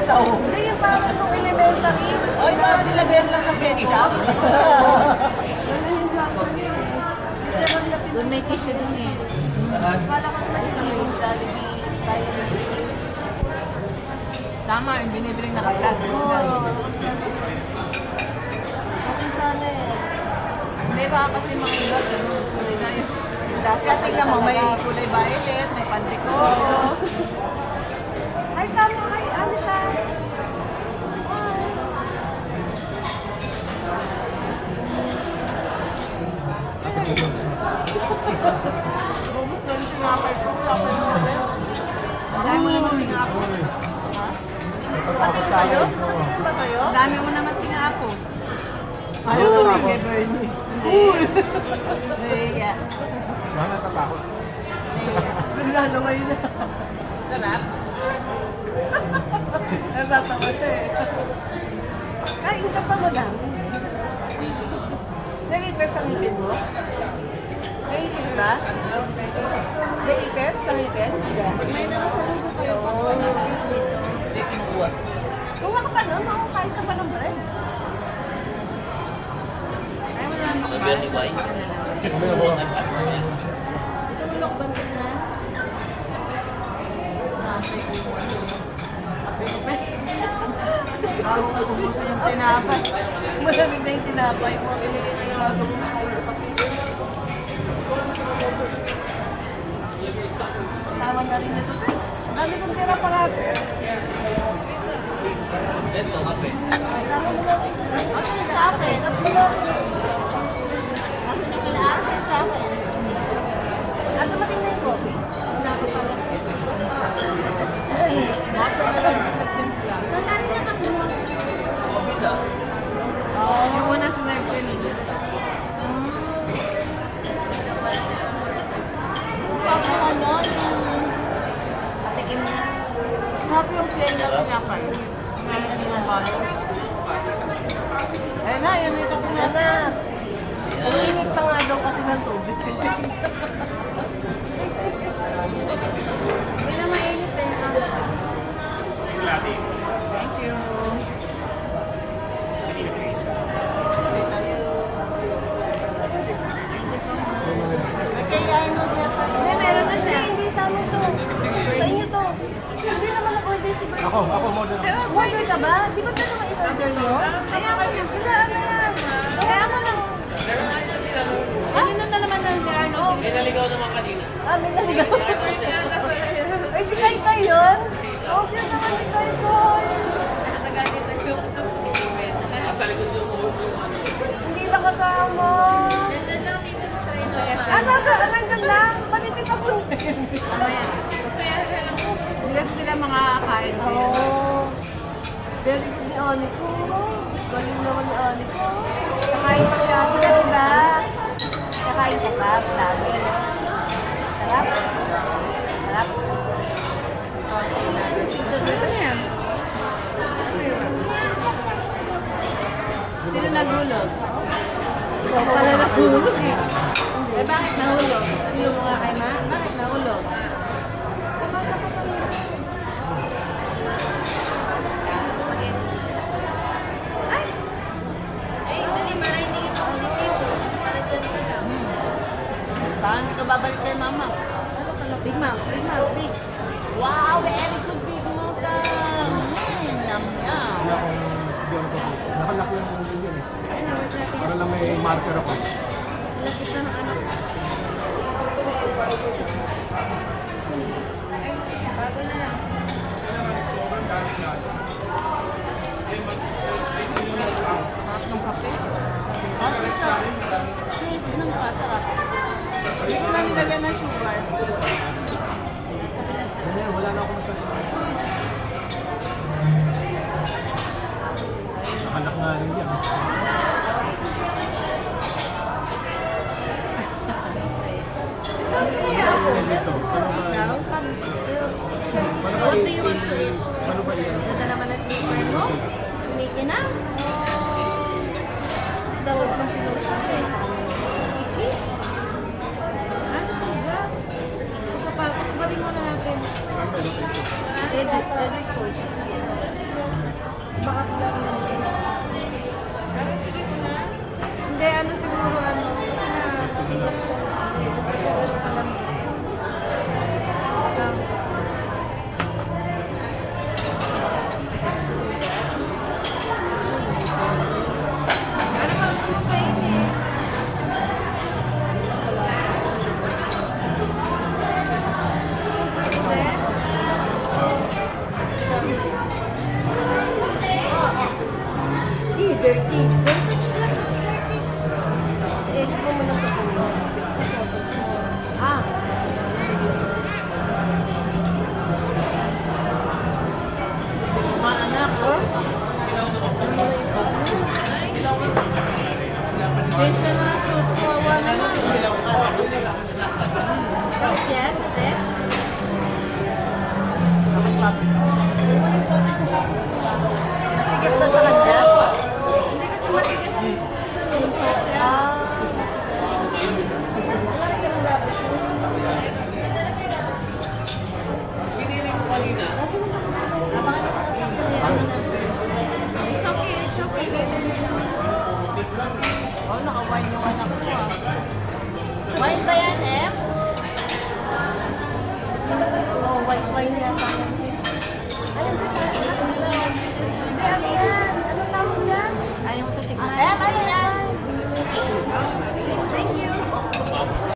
sahog. Hindi yung parang nung elementary. Oy, parang nilagyan lang sa ketchup. Doon may tissue dun eh. Kala ko naman yung Jollibee style. Tama, yung binibiling naka-plastic. Okay sana eh. Hindi ba kasi mga iba, gano'n. Kulay na yun. Kaya tingnan mo, may kulay violet, may pandikoro. Ay, tama kay Anita. Bumot na yung tinapay ko. Dahil mo naman tingapo. Ha? Pati sa'yo? Ano ba kayo? Dami mo naman tingapo. Ayaw ko rin kay Bernie. Uy! Naiya. Bakit natatakot? Naglalaway na. Sarap? Nagtatawa siya eh. Kain ka pa madami. Nag-ipit sa ngipin mo? Nag-ipit ba? Nag-ipit sa ngipin? May nakasaludo kayo pag panapit dito. Hindi, kinukuha. Kung ako pa nun, makakain ka pa ng bread. Ay, wala naman Very wise. Gusto mo lokban din na? Bago ka bumuso yung tinapay. Malamig na yung tinapay mo. Kasama na rin ito. Ang dami kong tira parati. Ito, kape. Kasama mo na rin. Asan sa akin? Asan yung kailangan sa akin? At dumating na yung coffee. Wala ko pa. Masa na lang yung timpla. Saan niya ka mo? Yung una sinerve ko nila. Sabi ko ano, yung... Patikim na. Sabi yung plain na tinapay. Ngayon yung balo. Eh na, yan ito po na. Nana, ang init pa nga daw kasi ng tubig. Hindi na mainit eh. Thank you. Nagkayain mo siya tayo. Hindi, meron na siya. Hindi sa amin to. Sa inyo to. Hindi naman nag-order si Bert. Ako, model. Order ka ba? Di ba ito naman in-order nyo? Kaya mo yan. Wala, ano yan? Kaya mo na. Kanina na naman ng ano? May naligaw naman kanina. May naligaw. Ay, si Kai Kai yun? Okay naman si Kai Kai. Nasa likod yung ano. Hindi na kasama. Ang ganda. Panitin pa po. Hindi kasi sila mga kain. Oh. Very good ni Aniko. Galing naman ni Aniko. Kakain pa siya. Di ka diba? Kakain ka pa. Lagi. Sarap. Sarap. Ano yan? Sino naghulog? Ikaw pala nahulog eh. Eh bakit nahulog? Sabi mo nga kay Ma, bakit nahulog? Bakit hindi ka babalik kay Mama? Ano ka na? Big Mac. Big Mac. Big. Wow, very good big muta. Yum, yum. Hindi ako tapos. Nakalak lang yung ganyan eh. Ay, nawag natin. Para lang may marker ako. Lakit na ng anak. Bago na lang. Sarap ng kape. Sarap sa cheese, inom ka, sarap. Hindi ko lang nilagyan ng sugar. Hindi, wala na ako masasabi. Nakalak nga rin yan. Dito. Now, come. What do you want to eat? Ano ba yan? Ganda naman ang slipper mo. Kumiki na. Dawag pa sinusa. Cheese. Ano sugar? Gusto pa rin muna natin. Edit. Edit ko. Baka hindi, ano siguro, ano, kasi na, siguro alam mo. Ano ba, gusto mo kainin? Dirty. Dirty sila. Edit mo muna sa kulo. Ah. Mga anak, oh. Change na na shoes. Kawawa naman. Sakit yan, ate? Nasigip na sa kanya? Hindi kasi matigas. Punso siya. Pinili ko kanina. It's okay, it's okay. Oh, naka-wine yung anak ko, ah. Wine ba yan, eh? Oh, white wine yata.